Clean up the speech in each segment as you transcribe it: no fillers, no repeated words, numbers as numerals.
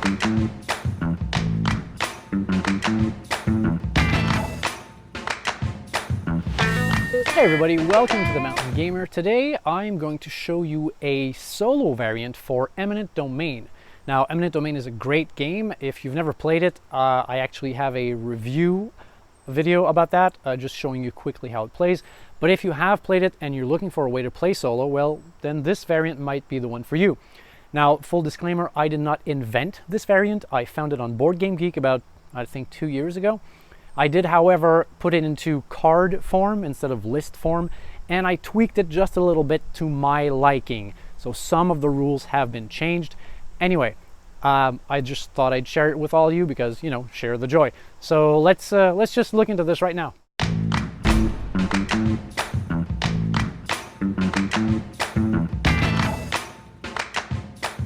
Hey everybody, welcome to the Mountain Gamer. Today I'm going to show you a solo variant for Eminent Domain. Now, Eminent Domain is a great game. If you've never played it, I actually have a review video about that, just showing you quickly how it plays. But if you have played it and you're looking for a way to play solo, well, then this variant might be the one for you. Now, full disclaimer, I did not invent this variant. I found it on boardgamegeek about, I think, 2 years ago. I did, however, put it into card form instead of list form, and I tweaked it just a little bit to my liking. So some of the rules have been changed. Anyway, I just thought I'd share it with all you because, you know, share the joy. So let's just look into this right now.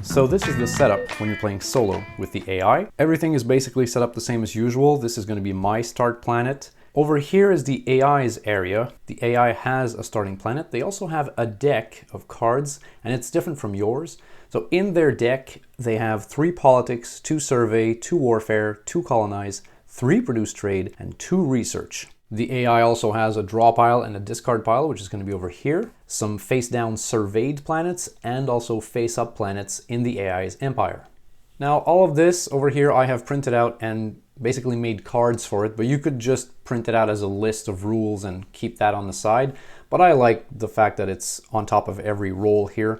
So this is the setup when you're playing solo with the AI. Everything is basically set up the same as usual. This is going to be my start planet. Over here is the AI's area. The AI has a starting planet. They also have a deck of cards, and it's different from yours. So in their deck, they have 3 politics, 2 survey, 2 warfare, 2 colonize, 3 produce trade, and 2 research. The AI also has a draw pile and a discard pile, which is going to be over here. Some face-down surveyed planets and also face-up planets in the AI's empire. Now, all of this over here I have printed out and basically made cards for it, but you could just print it out as a list of rules and keep that on the side. But I like the fact that it's on top of every role here.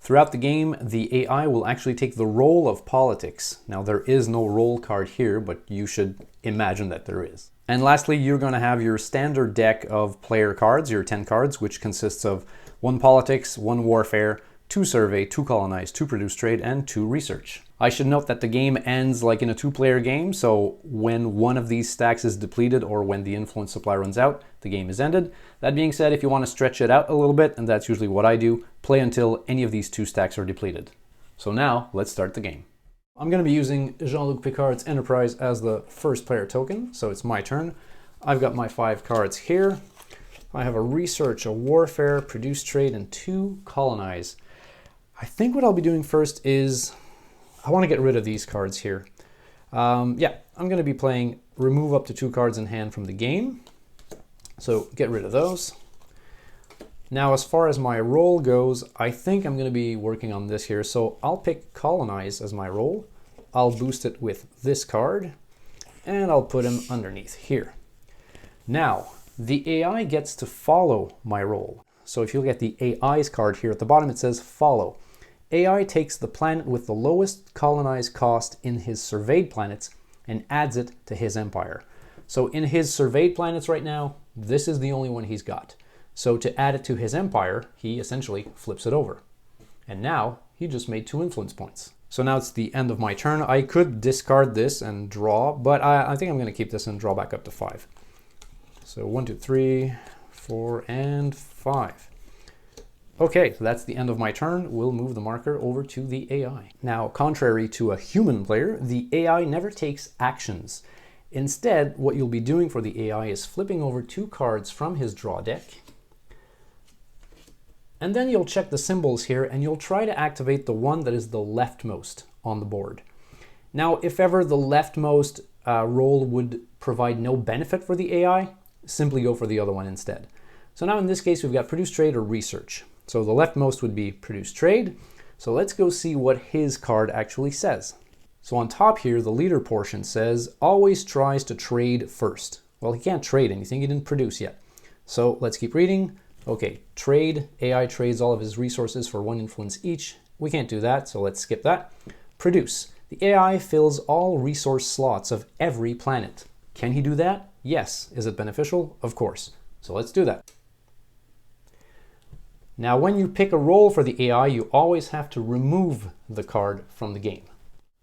Throughout the game, the AI will actually take the role of politics. Now, there is no role card here, but you should imagine that there is. And lastly, you're going to have your standard deck of player cards, your 10 cards, which consists of 1 politics, 1 warfare, 2 survey, 2 colonize, 2 produce trade, and 2 research. I should note that the game ends like in a 2-player game, so when one of these stacks is depleted or when the influence supply runs out, the game is ended. That being said, if you want to stretch it out a little bit, and that's usually what I do, play until any of these 2 stacks are depleted. So now, let's start the game. I'm going to be using Jean-Luc Picard's Enterprise as the first player token, so it's my turn. I've got my 5 cards here. I have a research, a warfare, produce trade, and 2 colonize. I think what I'll be doing first is I want to get rid of these cards here. Yeah, I'm going to be playing remove up to 2 cards in hand from the game. So get rid of those. Now, as far as my role goes, I think I'm going to be working on this here. So I'll pick Colonize as my role. I'll boost it with this card, and I'll put him underneath here. Now, the AI gets to follow my role. So if you look at the AI's card here at the bottom, it says follow. AI takes the planet with the lowest colonize cost in his surveyed planets and adds it to his empire. So in his surveyed planets right now, this is the only one he's got. So to add it to his empire, he essentially flips it over. And now he just made 2 influence points. So now it's the end of my turn. I could discard this and draw, but I think I'm going to keep this and draw back up to 5. So 1, 2, 3, 4, and 5. Okay, so that's the end of my turn. We'll move the marker over to the AI. Now, contrary to a human player, the AI never takes actions. Instead, what you'll be doing for the AI is flipping over 2 cards from his draw deck. And then you'll check the symbols here and you'll try to activate the one that is the leftmost on the board. Now, if ever the leftmost role would provide no benefit for the AI, simply go for the other one instead. So now in this case, we've got produce trade or research. So the leftmost would be produce trade. So let's go see what his card actually says. So on top here, the leader portion says, always tries to trade first. Well, he can't trade anything, he didn't produce yet. So let's keep reading. Okay, trade, AI trades all of his resources for 1 influence each. We can't do that, so let's skip that. Produce, the AI fills all resource slots of every planet. Can he do that? Yes. Is it beneficial? Of course. So let's do that. Now, when you pick a role for the AI, you always have to remove the card from the game.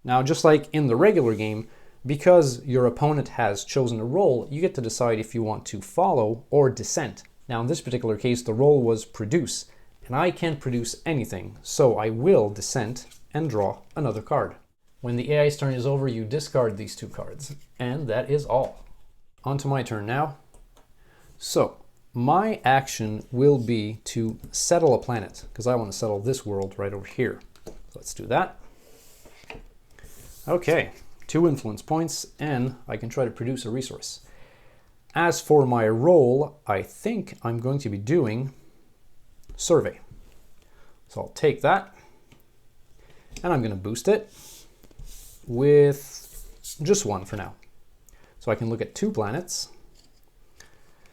Now, just like in the regular game, because your opponent has chosen a role, you get to decide if you want to follow or dissent. Now, in this particular case, the role was produce, and I can't produce anything, so I will dissent and draw another card. When the AI's turn is over, you discard these 2 cards, and that is all. On to my turn now. So, my action will be to settle a planet, because I want to settle this world right over here. Let's do that. Okay, 2 influence points, and I can try to produce a resource. As for my role, I think I'm going to be doing survey. So I'll take that, and I'm going to boost it with just 1 for now. So I can look at 2 planets.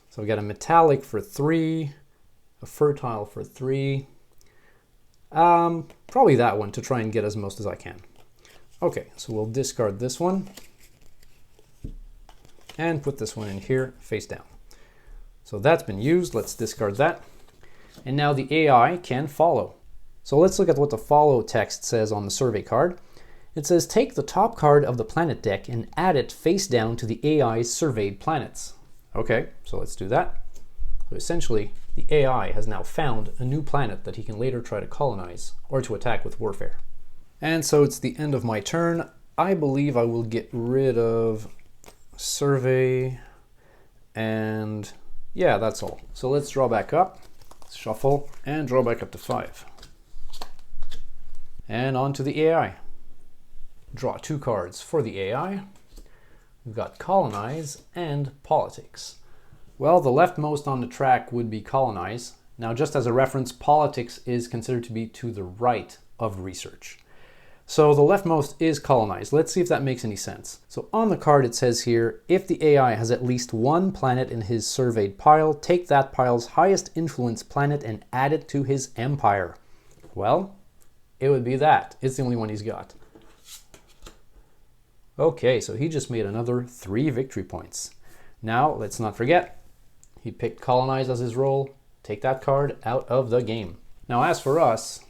So we got a metallic for 3, a fertile for 3. Probably that one to try and get as most as I can. Okay, so we'll discard this one and put this one in here face down. So that's been used. Let's discard that. And now the AI can follow. So let's look at what the follow text says on the survey card. It says, take the top card of the planet deck and add it face down to the AI's surveyed planets. Okay, so let's do that. So essentially, the AI has now found a new planet that he can later try to colonize or to attack with warfare. And so it's the end of my turn. I believe I will get rid of survey, and yeah, that's all. So let's draw back up, shuffle, and draw back up to 5. And on to the AI. Draw 2 cards for the AI. We've got Colonize and Politics. Well, the leftmost on the track would be Colonize. Now, just as a reference, Politics is considered to be to the right of Research. So the leftmost is Colonize. Let's see if that makes any sense. So on the card it says here, if the AI has at least 1 planet in his surveyed pile, take that pile's highest influence planet and add it to his empire. Well, it would be that. It's the only one he's got. Okay, so he just made another 3 victory points. Now, let's not forget, he picked Colonize as his role. Take that card out of the game. Now, as for us,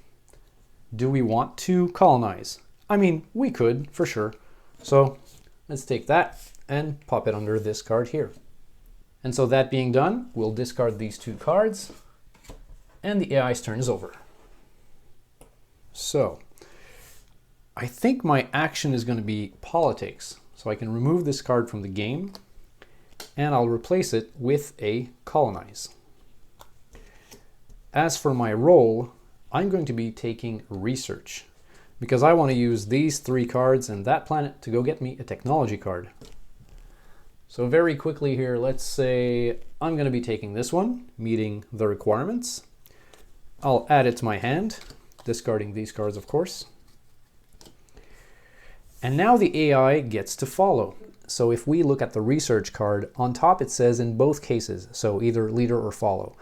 do we want to colonize? I mean, we could, for sure. So let's take that and pop it under this card here. And so that being done, we'll discard these 2 cards, and the AI's turn is over. So I think my action is going to be Politics. So I can remove this card from the game, and I'll replace it with a Colonize. As for my role, I'm going to be taking Research because I want to use these 3 cards and that planet to go get me a technology card. So very quickly here, let's say I'm going to be taking this one, meeting the requirements. I'll add it to my hand, discarding these cards, of course. And now the AI gets to follow. So if we look at the Research card, on top it says in both cases, so either leader or follow.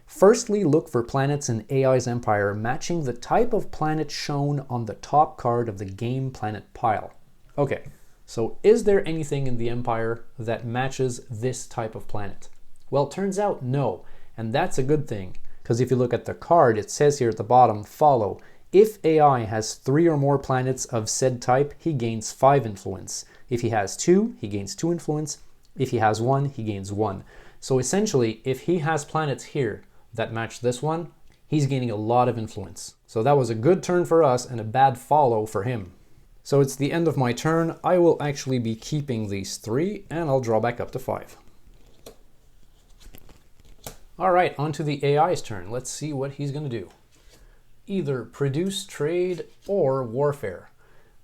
Firstly, look for planets in AI's empire matching the type of planet shown on the top card of the game planet pile. Okay, so is there anything in the empire that matches this type of planet? Well, it turns out no, and that's a good thing, because if you look at the card, it says here at the bottom, follow. If AI has 3 or more planets of said type, he gains 5 influence. If he has 2, he gains 2 influence. If he has 1, he gains 1. So essentially, if he has planets here that match this one, he's gaining a lot of influence. So that was a good turn for us and a bad follow for him. So it's the end of my turn. I will actually be keeping these 3, and I'll draw back up to 5. All right, on to the AI's turn. Let's see what he's going to do. Either produce trade or warfare.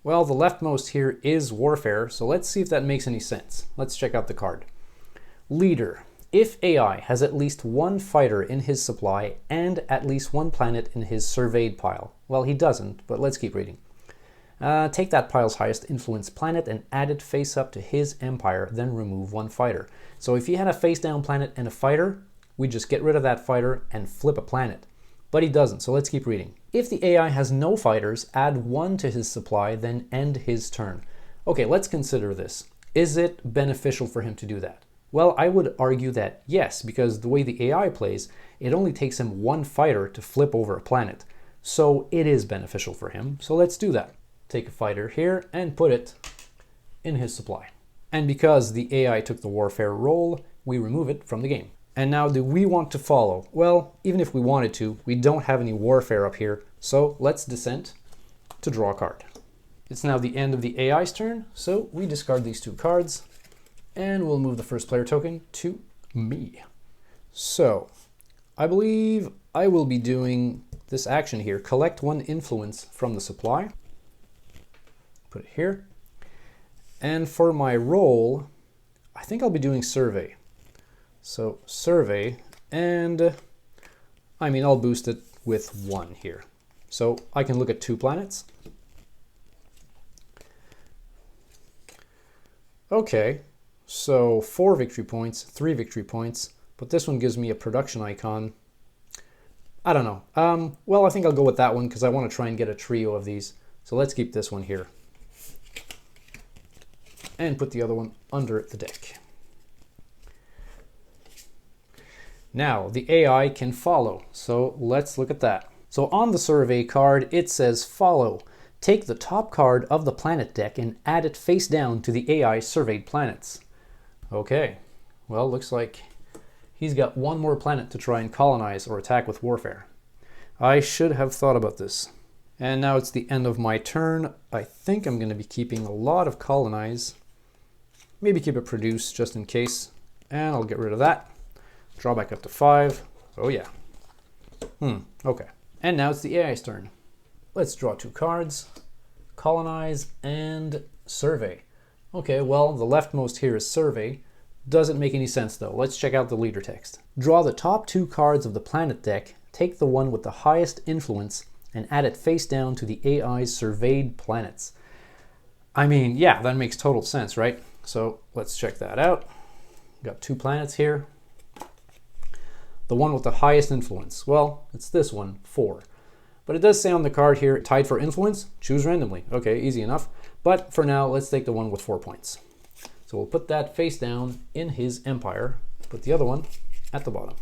Well, the leftmost here is warfare, so let's see if that makes any sense. Let's check out the card. Leader. If AI has at least 1 fighter in his supply and at least 1 planet in his surveyed pile. Well, he doesn't, but let's keep reading. Take that pile's highest influence planet and add it face up to his empire, then remove 1 fighter. So if he had a face down planet and a fighter, we just get rid of that fighter and flip a planet. But he doesn't, so let's keep reading. If the AI has no fighters, add 1 to his supply, then end his turn. Okay, let's consider this. Is it beneficial for him to do that? Well, I would argue that yes, because the way the AI plays, it only takes him 1 fighter to flip over a planet. So it is beneficial for him, so let's do that. Take a fighter here and put it in his supply. And because the AI took the warfare role, we remove it from the game. And now, do we want to follow? Well, even if we wanted to, we don't have any warfare up here, so let's descent to draw a card. It's now the end of the AI's turn, so we discard these 2 cards, and we'll move the first player token to me. So, I believe I will be doing this action here. Collect 1 influence from the supply. Put it here. And for my role, I think I'll be doing survey. So survey, and I mean, I'll boost it with 1 here. So I can look at 2 planets. Okay, so 4 victory points, 3 victory points, but this one gives me a production icon. I don't know. Well, I think I'll go with that one because I want to try and get a trio of these. So let's keep this one here. And put the other one under the deck. Now, the AI can follow, so let's look at that. So on the survey card, it says follow. Take the top card of the planet deck and add it face down to the AI surveyed planets. Okay, well, looks like he's got 1 more planet to try and colonize or attack with warfare. I should have thought about this. And now it's the end of my turn. I think I'm going to be keeping a lot of colonize. Maybe keep it produce just in case. And I'll get rid of that. Draw back up to 5. Oh yeah. Okay. And now it's the AI's turn. Let's draw 2 cards. Colonize and survey. Okay, well, the leftmost here is survey. Doesn't make any sense though. Let's check out the leader text. Draw the top 2 cards of the planet deck, take the one with the highest influence, and add it face down to the AI's surveyed planets. I mean, yeah, that makes total sense, right? So let's check that out. Got 2 planets here. The one with the highest influence. Well, it's this one, 4. But it does say on the card here, tied for influence, choose randomly. Okay, easy enough. But for now, let's take the one with 4 points. So we'll put that face down in his empire, put the other one at the bottom.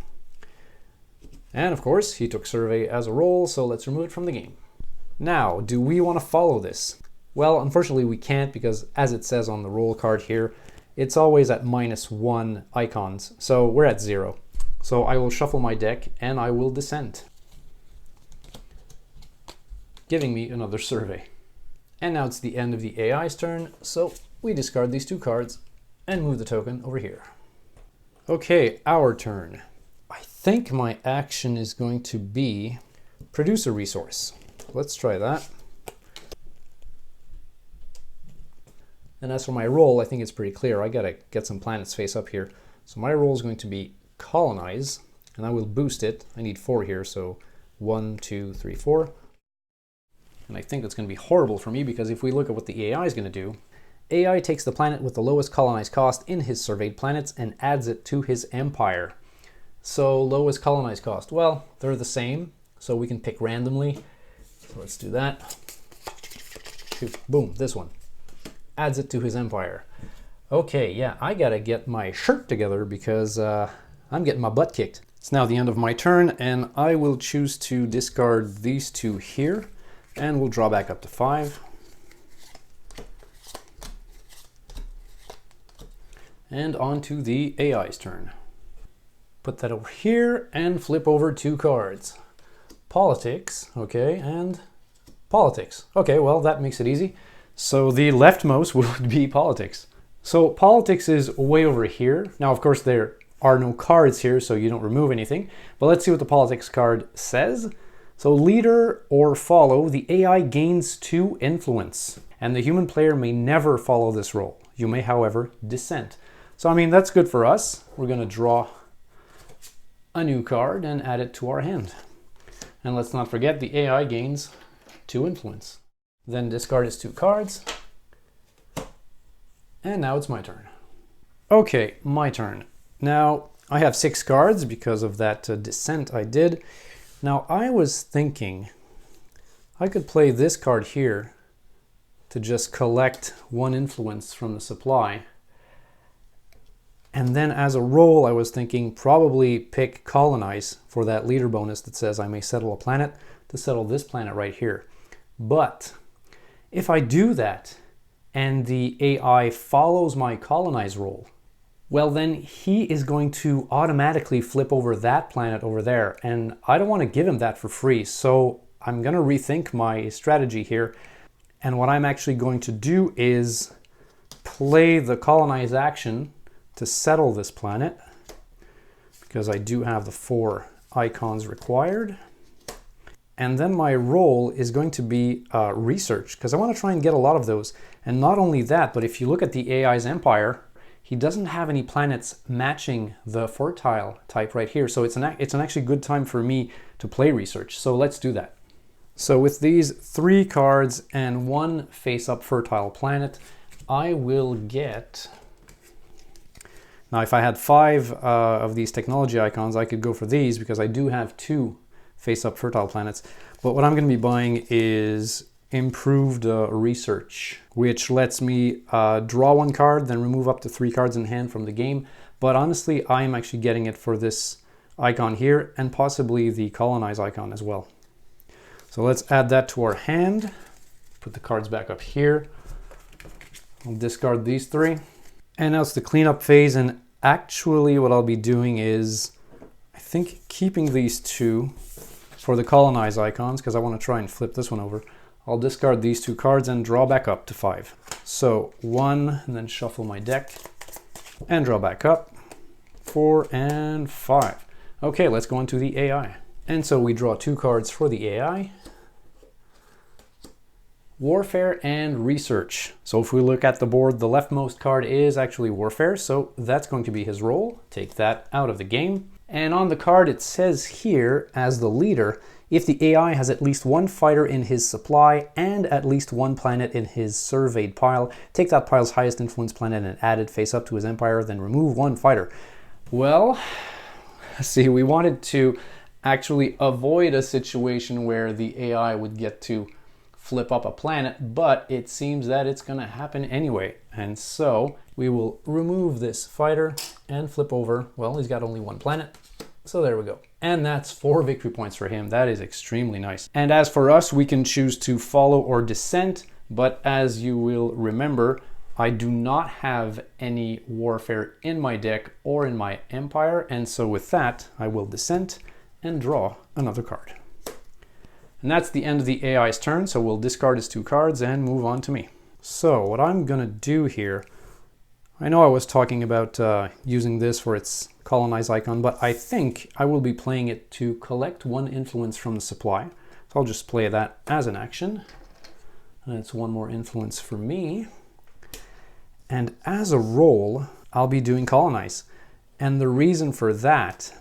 And of course, he took survey as a role, so let's remove it from the game. Now, do we want to follow this? Well, unfortunately we can't because as it says on the role card here, it's always at -1 icons. So we're at 0. So I will shuffle my deck and I will descend, giving me another survey. And now it's the end of the AI's turn, so we discard these 2 cards and move the token over here. Okay, our turn. I think my action is going to be produce a resource. Let's try that. And as for my role, I think it's pretty clear. I gotta get some planets face up here. So my role is going to be colonize, and I will boost it. I need 4 here, so 1, 2, 3, 4. And I think that's going to be horrible for me because if we look at what the AI is going to do, AI takes the planet with the lowest colonized cost in his surveyed planets and adds it to his empire. So lowest colonized cost, well, they're the same, so we can pick randomly. So let's do that. Boom, this one. Adds it to his empire. Okay, yeah, I gotta get my shirt together because I'm getting my butt kicked. It's now the end of my turn, and I will choose to discard these 2 here, and we'll draw back up to 5. And on to the AI's turn. Put that over here and flip over 2 cards. Politics, okay, and politics. Okay, well, that makes it easy. So the leftmost would be politics. So politics is way over here. Now, of course, there are no cards here, so you don't remove anything. But let's see what the politics card says. So leader or follow, the AI gains 2 influence, and the human player may never follow this role. You may, however, dissent. So, I mean, that's good for us. We're going to draw a new card and add it to our hand. And let's not forget the AI gains 2 influence. Then discard his 2 cards. And now it's my turn. Okay, my turn. Now, I have 6 cards because of that dissent I did. Now, I was thinking I could play this card here to just collect 1 influence from the supply. And then as a role, I was thinking probably pick Colonize for that leader bonus that says I may settle a planet to settle this planet right here. But if I do that and the AI follows my Colonize role, well, then he is going to automatically flip over that planet over there. And I don't want to give him that for free. So I'm going to rethink my strategy here. And what I'm actually going to do is play the Colonize action to settle this planet, because I do have the 4 icons required. And then my role is going to be research, because I want to try and get a lot of those. And not only that, but if you look at the AI's empire, he doesn't have any planets matching the fertile type right here. So it's an actually good time for me to play research. So let's do that. So with these 3 cards and 1 face-up fertile planet, I will get... Now if I had 5 of these technology icons, I could go for these because I do have 2 face-up fertile planets. But what I'm going to be buying is improved research, which lets me draw 1 card, then remove up to 3 cards in hand from the game. But honestly, I am actually getting it for this icon here and possibly the Colonize icon as well. So let's add that to our hand. Put the cards back up here. I'll discard these 3. And now it's the cleanup phase, and actually what I'll be doing is, I think, keeping these 2 for the Colonize icons, because I want to try and flip this one over. I'll discard these 2 cards and draw back up to 5. So 1, and then shuffle my deck, and draw back up, 4 and 5. Okay, let's go into the AI. And so we draw 2 cards for the AI. Warfare and Research. So if we look at the board, the leftmost card is actually Warfare, so that's going to be his role. Take that out of the game. And on the card it says here, as the leader, if the AI has at least 1 fighter in his supply and at least 1 planet in his surveyed pile, take that pile's highest influence planet and add it face up to his empire, then remove 1 fighter. Well, see, we wanted to actually avoid a situation where the AI would get to flip up a planet, but it seems that it's going to happen anyway. And so we will remove this fighter and flip over. Well, he's got only 1 planet. So there we go. And that's 4 victory points for him. That is extremely nice. And as for us, we can choose to follow or dissent. But as you will remember, I do not have any warfare in my deck or in my empire. And so with that, I will dissent and draw another card. And that's the end of the AI's turn, so we'll discard his 2 cards and move on to me. So what I'm gonna do here, I know I was talking about using this for its Colonize icon, but I think I will be playing it to collect 1 influence from the supply. So I'll just play that as an action. And it's 1 more influence for me. And as a role, I'll be doing Colonize. And the reason for that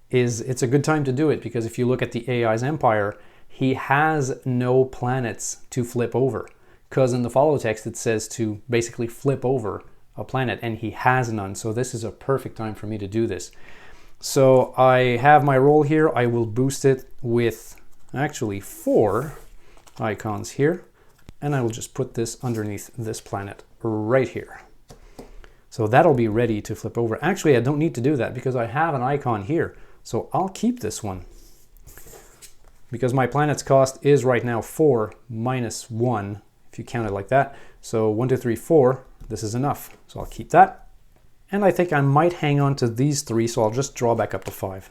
is it's a good time to do it, because if you look at the AI's empire, he has no planets to flip over, because in the follow text it says to basically flip over a planet, and he has none. So this is a perfect time for me to do this. So I have my role here. I will boost it with actually 4 icons here, and I will just put this underneath this planet right here. So that'll be ready to flip over. Actually, I don't need to do that because I have an icon here. So I'll keep this one, because my planet's cost is right now 4 minus 1, if you count it like that. So 1, 2, 3, 4, this is enough. So I'll keep that. And I think I might hang on to these 3, so I'll just draw back up to 5.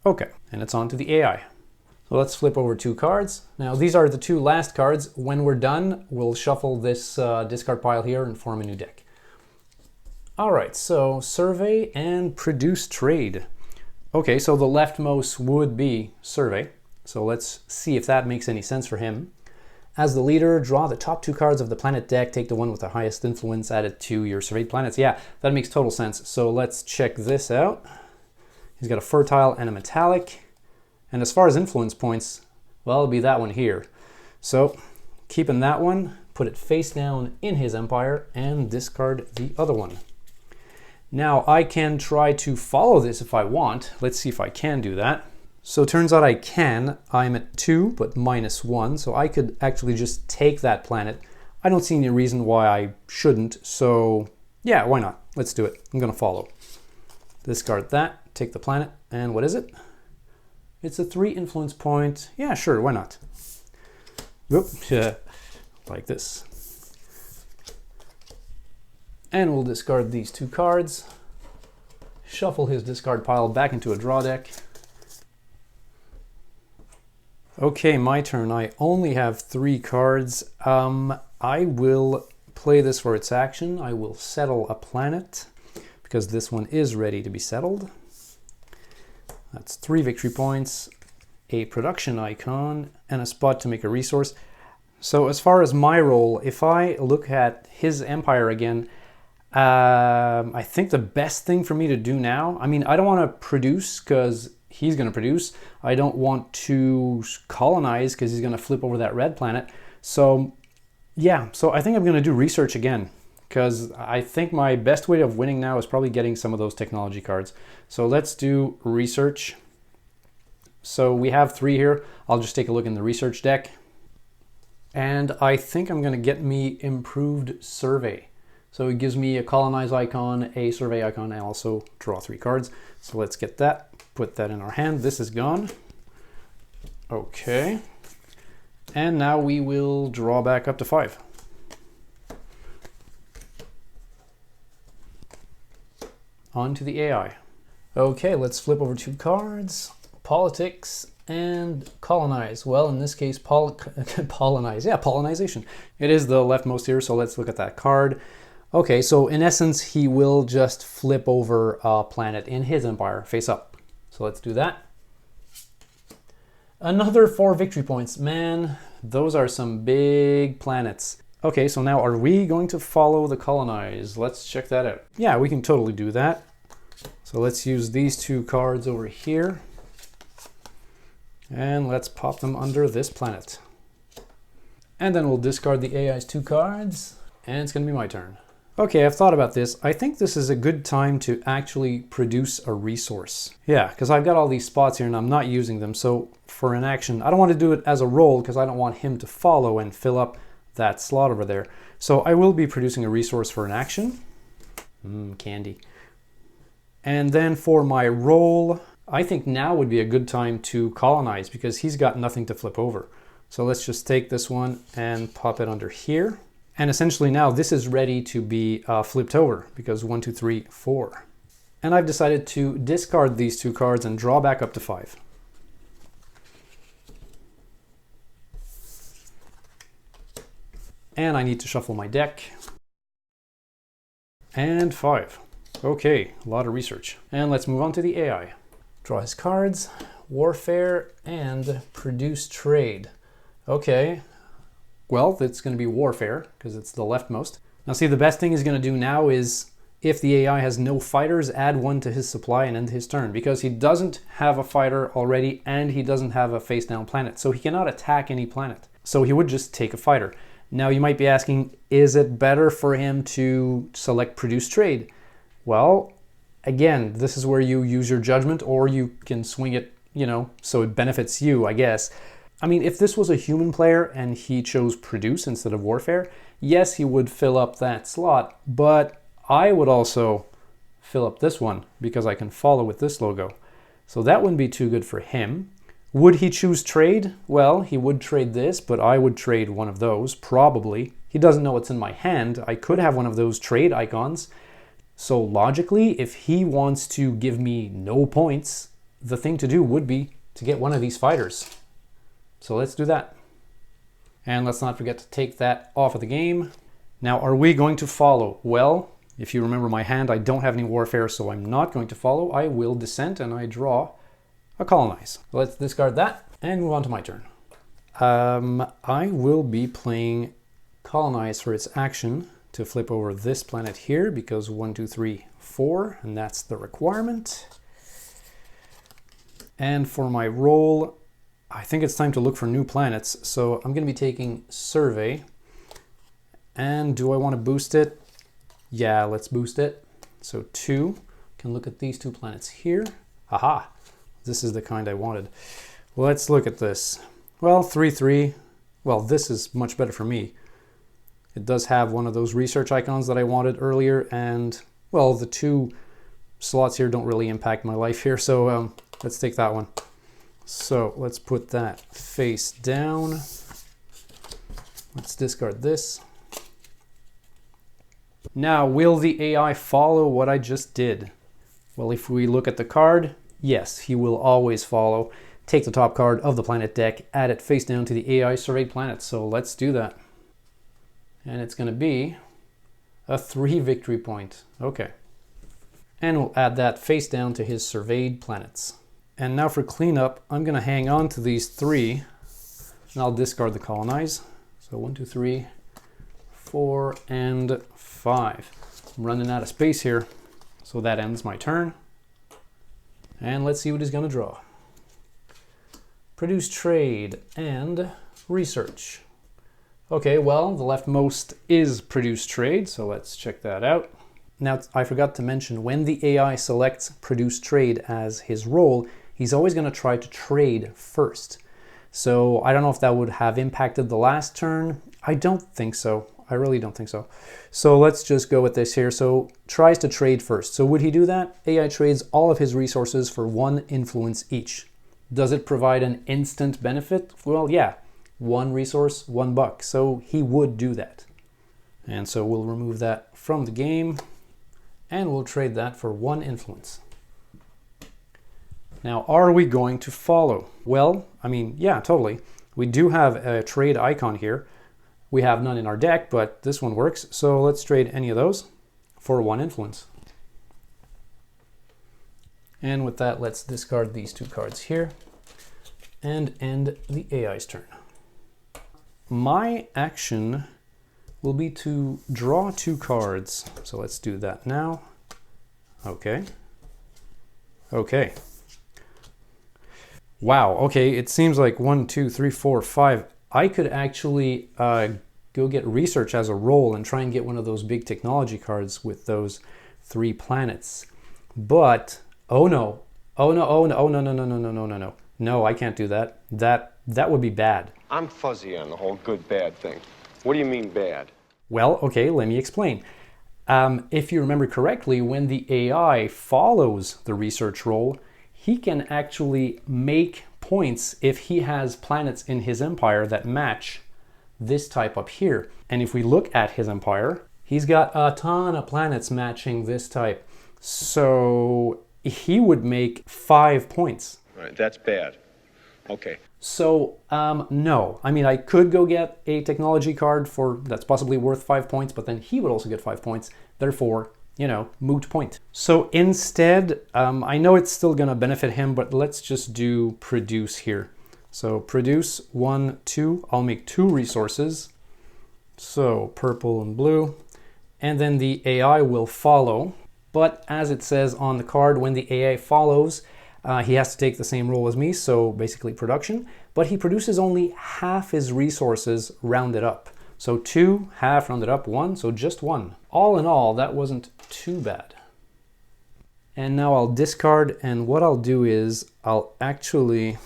Okay, and it's on to the AI. So let's flip over 2 cards. Now these are the 2 last cards. When we're done, we'll shuffle this discard pile here and form a new deck. All right, so survey and produce trade. Okay, so the leftmost would be survey. So let's see if that makes any sense for him. As the leader, draw the top 2 cards of the planet deck, take the one with the highest influence, add it to your surveyed planets. Yeah, that makes total sense. So let's check this out. He's got a fertile and a metallic. And as far as influence points, well, it'll be that one here. So keeping that one, put it face down in his empire and discard the other one. Now I can try to follow this if I want. Let's see if I can do that. So it turns out I can. I'm at 2, but minus 1. So I could actually just take that planet. I don't see any reason why I shouldn't. So yeah, why not? Let's do it. I'm gonna follow. Discard that, take the planet, and what is it? It's a 3 influence point. Yeah, sure, why not? Whoop, yeah, like this. And we'll discard these 2 cards, shuffle his discard pile back into a draw deck. Okay, my turn. I only have 3 cards. I will play this for its action. I will settle a planet, because this one is ready to be settled. That's 3 victory points. a production icon, and a spot to make a resource. So as far as my role, if I look at his empire again, I think the best thing for me to do now, I mean, I don't want to produce because he's going to produce. I don't want to colonize because he's going to flip over that red planet. So yeah, so I think I'm going to do research again, because I think my best way of winning now is probably getting some of those technology cards. So let's do research. So we have 3 here. I'll just take a look in the research deck. And I think I'm going to get me improved survey. So it gives me a colonize icon, a survey icon, and also draw 3 cards. So let's get that, put that in our hand. This is gone. Okay. And now we will draw back up to 5. On to the AI. Okay, let's flip over 2 cards. Politics and colonize. Well, in this case, polonize. Yeah, pollinization. It is the leftmost here, so let's look at that card. Okay, so in essence, he will just flip over a planet in his empire, face up. So let's do that. Another 4 victory points. Man, those are some big planets. Okay, so now are we going to follow the colonize? Let's check that out. Yeah, we can totally do that. So let's use these 2 cards over here. And let's pop them under this planet. And then we'll discard the AI's 2 cards. And it's going to be my turn. Okay, I've thought about this. I think this is a good time to actually produce a resource. Yeah, because I've got all these spots here and I'm not using them. So for an action, I don't want to do it as a roll because I don't want him to follow and fill up that slot over there. So I will be producing a resource for an action. Candy. And then for my roll, I think now would be a good time to colonize because he's got nothing to flip over. So let's just take this one and pop it under here. And essentially now this is ready to be flipped over because 1, 2, 3, 4. And I've decided to discard these 2 cards and draw back up to 5. And I need to shuffle my deck. And 5. Okay, a lot of research. And let's move on to the AI. Draw his cards, warfare, and produce trade. Okay. Well, it's going to be warfare because it's the leftmost. Now see, the best thing he's going to do now is if the AI has no fighters, add 1 to his supply and end his turn because he doesn't have a fighter already and he doesn't have a face down planet. So he cannot attack any planet. So he would just take a fighter. Now you might be asking, is it better for him to select produce trade? Well, again, this is where you use your judgment or you can swing it, so it benefits you, I guess. I mean, if this was a human player and he chose produce instead of warfare, yes, he would fill up that slot, but I would also fill up this one because I can follow with this logo. So that wouldn't be too good for him. Would he choose trade? Well, he would trade this, but I would trade one of those, probably. He doesn't know what's in my hand. I could have one of those trade icons. So logically, if he wants to give me no points, the thing to do would be to get one of these fighters. So let's do that. And let's not forget to take that off of the game. Now, are we going to follow? Well, if you remember my hand, I don't have any warfare, so I'm not going to follow. I will dissent and I draw a colonize. Let's discard that and move on to my turn. I will be playing colonize for its action to flip over this planet here because 1, 2, 3, 4, and that's the requirement. And for my roll, I think it's time to look for new planets. So I'm going to be taking survey. And do I want to boost it? Yeah, let's boost it. So 2, can look at these 2 planets here. Aha, this is the kind I wanted. Let's look at this. Well, 3, 3. Well, this is much better for me. It does have one of those research icons that I wanted earlier. And well, the 2 slots here don't really impact my life here. So let's take that one. So let's put that face down. Let's discard this. Now, will the AI follow what I just did? Well, if we look at the card, yes, he will always follow. Take the top card of the planet deck, add it face down to the AI surveyed planet. So let's do that. And it's going to be a 3 victory point. Okay. And we'll add that face down to his surveyed planets. And now for cleanup, I'm going to hang on to these 3, and I'll discard the colonize. So 1, 2, 3, 4, and 5. I'm running out of space here, so that ends my turn. And let's see what he's going to draw. Produce trade and research. Okay, well, the leftmost is produce trade, so let's check that out. Now, I forgot to mention, when the AI selects produce trade as his role, he's always going to try to trade first. So I don't know if that would have impacted the last turn. I don't think so. I really don't think so. So let's just go with this here. So tries to trade first. So would he do that? AI trades all of his resources for 1 influence each. Does it provide an instant benefit? Well, yeah. 1 resource, $1. So he would do that. And so we'll remove that from the game and we'll trade that for 1 influence. Now, are we going to follow? Well, I mean, yeah, totally. We do have a trade icon here. We have none in our deck, but this one works. So let's trade any of those for 1 influence. And with that, let's discard these 2 cards here and end the AI's turn. My action will be to draw 2 cards. So let's do that now. Okay. Okay. Wow, okay, it seems like 1, 2, 3, 4, 5. I could actually go get research as a role and try and get one of those big technology cards with those 3 planets. But, oh no. Oh no, oh no, oh no, no, no, no, no, no, no, no. No, I can't do that. That would be bad. I'm fuzzy on the whole good-bad thing. What do you mean bad? Well, okay, let me explain. If you remember correctly, when the AI follows the research role, he can actually make points if he has planets in his empire that match this type up here. And if we look at his empire, he's got a ton of planets matching this type. So he would make 5 points. All right, that's bad. Okay. So, no. I mean, I could go get a technology card that's possibly worth 5 points, but then he would also get 5 points. Therefore, you know, moot point. So instead, I know it's still going to benefit him, but let's just do produce here. So produce 1, 2. I'll make 2 resources. So purple and blue. And then the AI will follow. But as it says on the card, when the AI follows, he has to take the same role as me, so basically production, but he produces only half his resources rounded up. So 2, half rounded up, 1, so just 1. All in all, that wasn't too bad. And now I'll discard, and what I'll do is I'll actually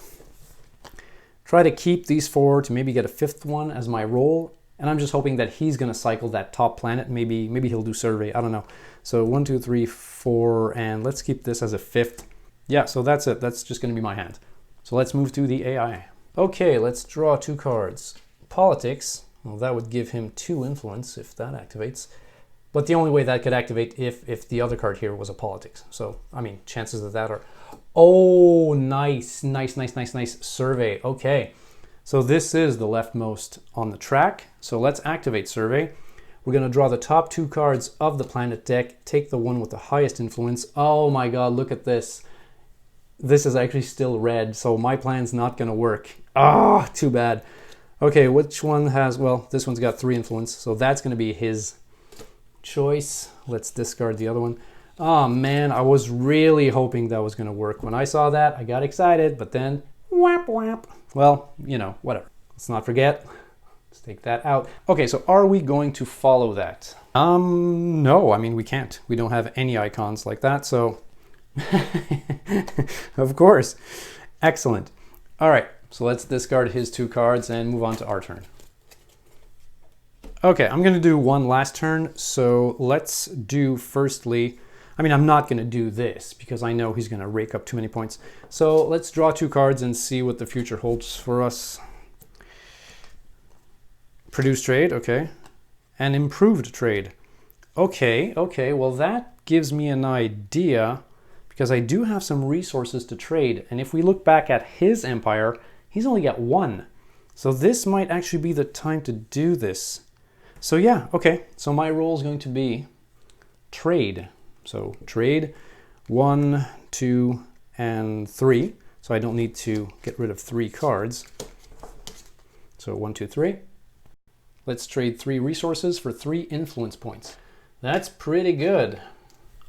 try to keep these 4 to maybe get a 5th one as my role, and I'm just hoping that he's going to cycle that top planet. Maybe he'll do survey, I don't know. So 1, 2, 3, 4, and let's keep this as a 5th. Yeah, so that's it. That's just going to be my hand. So let's move to the AI. Okay, let's draw 2 cards. Politics. Well, that would give him 2 influence if that activates. But the only way that could activate if the other card here was a politics. So, I mean, chances of that are... Oh, nice, nice, nice, nice, nice. Survey. Okay. So this is the leftmost on the track. So let's activate survey. We're going to draw the top 2 cards of the planet deck. Take the one with the highest influence. Oh my god, look at this. This is actually still red, so my plan's not going to work. Ah, too bad. Okay, which one has... Well, this one's got 3 influence, so that's going to be his choice. Let's discard the other one. Oh man, I was really hoping that was going to work. When I saw that, I got excited, but then... Whap, whap. Well, you know, whatever. Let's not forget. Let's take that out. Okay, so are we going to follow that? No, I mean, we can't. We don't have any icons like that, so... Of course. Excellent. All right, so let's discard his 2 cards and move on to our turn. Okay, I'm going to do one last turn. So let's do firstly, I mean, I'm not going to do this because I know he's going to rake up too many points. So let's draw 2 cards and see what the future holds for us. Produce trade, okay. And improved trade. Okay, well that gives me an idea, because I do have some resources to trade, and if we look back at his empire, he's only got 1. So this might actually be the time to do this. So yeah, okay, so my role is going to be trade. So trade 1, 2, and 3. so I don't need to get rid of 3 cards. So 1, 2, 3. Let's trade 3 resources for 3 influence points. That's pretty good.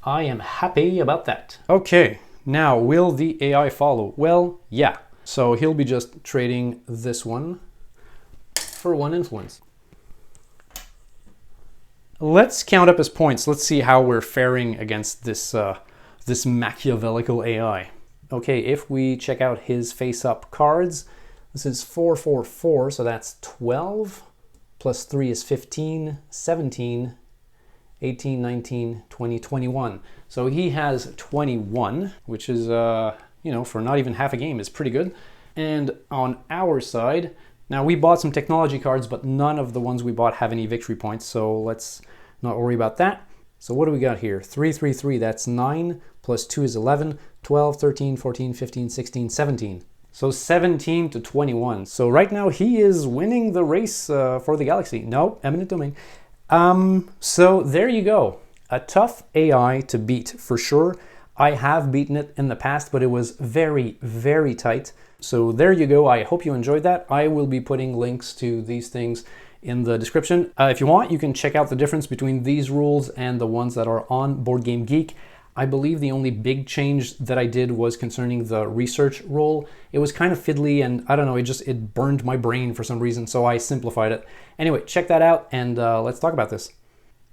I am happy about that. Okay, now will the AI follow? Well, yeah. So he'll be just trading this one for 1 influence. Let's count up his points. Let's see how we're faring against this this Machiavellical AI. Okay, if we check out his face-up cards, this is 4, 4, 4, so that's 12, plus 3 is 15, 17, 18, 19, 20, 21. So he has 21, which is, you know, for not even half a game is pretty good. And on our side, now we bought some technology cards, but none of the ones we bought have any victory points, so let's not worry about that. So what do we got here? 3, 3, 3, that's 9, plus 2 is 11, 12, 13, 14, 15, 16, 17. So 17 to 21. So right now he is winning the race for the galaxy. No, Eminent Domain. So there you go. A tough AI to beat for sure. I have beaten it in the past, but it was very, very tight. So there you go. I hope you enjoyed that. I will be putting links to these things in the description. If you want, you can check out the difference between these rules and the ones that are on BoardGameGeek. I believe the only big change that I did was concerning the research role. It was kind of fiddly and I don't know, it burned my brain for some reason, so I simplified it. Anyway, check that out and let's talk about this.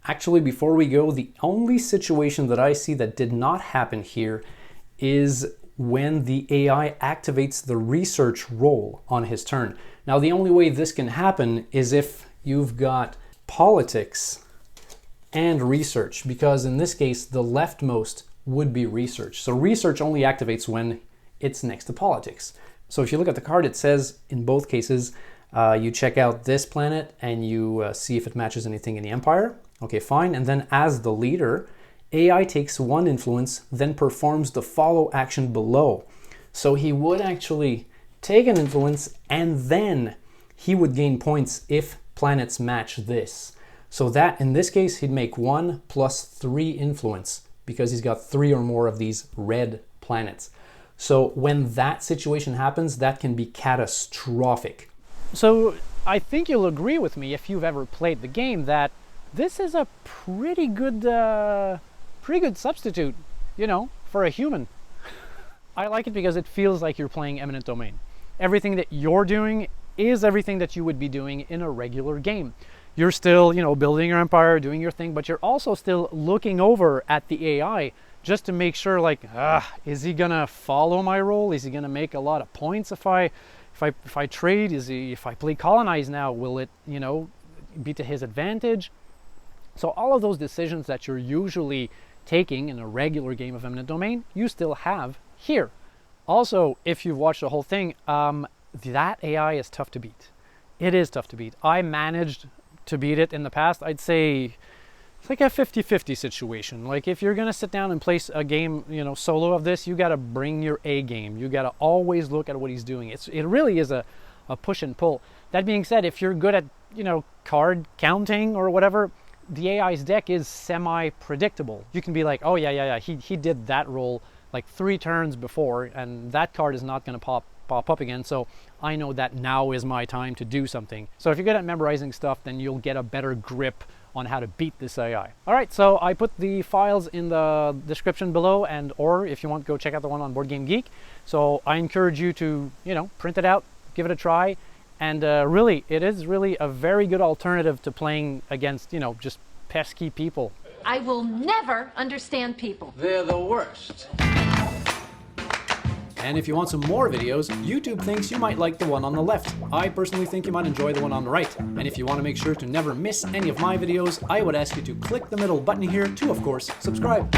Actually, before we go, the only situation that I see that did not happen here is when the AI activates the research role on his turn. Now, the only way this can happen is if you've got politics and research, because in this case, the leftmost would be research. So research only activates when it's next to politics. So if you look at the card, it says in both cases, you check out this planet and you see if it matches anything in the Empire. Okay, fine. And then as the leader, AI takes 1 influence, then performs the follow action below. So he would actually take an influence and then he would gain points if planets match this. So that, in this case, he'd make 1 plus 3 influence because he's got 3 or more of these red planets. So when that situation happens, that can be catastrophic. So I think you'll agree with me if you've ever played the game that this is a pretty good substitute, you know, for a human. I like it because it feels like you're playing Eminent Domain. Everything that you're doing is everything that you would be doing in a regular game. You're still, you know, building your empire, doing your thing, but you're also still looking over at the AI just to make sure, like, is he gonna follow my role? Is he gonna make a lot of points if I trade? If I play Colonize now, will it, you know, be to his advantage? So all of those decisions that you're usually taking in a regular game of Eminent Domain, you still have here. Also, if you've watched the whole thing, that AI is tough to beat. It is tough to beat. I managed to beat it in the past. I'd say it's like a 50-50 situation. Like if you're gonna sit down and play a game, you know, solo of this, you gotta bring your A game. You gotta always look at what he's doing. It really is a push and pull. That being said, if you're good at, you know, card counting or whatever, the AI's deck is semi-predictable. You can be like, oh yeah, he did that roll like 3 turns before, and that card is not gonna pop up again, so I know that now is my time to do something. So if you're good at memorizing stuff, then you'll get a better grip on how to beat this AI. All right, so I put the files in the description below, or if you want, go check out the one on BoardGameGeek. So I encourage you to, you know, print it out, give it a try, and really, it is really a very good alternative to playing against, you know, just pesky people. I will never understand people. They're the worst. And if you want some more videos, YouTube thinks you might like the one on the left. I personally think you might enjoy the one on the right. And if you want to make sure to never miss any of my videos, I would ask you to click the middle button here to, of course, subscribe.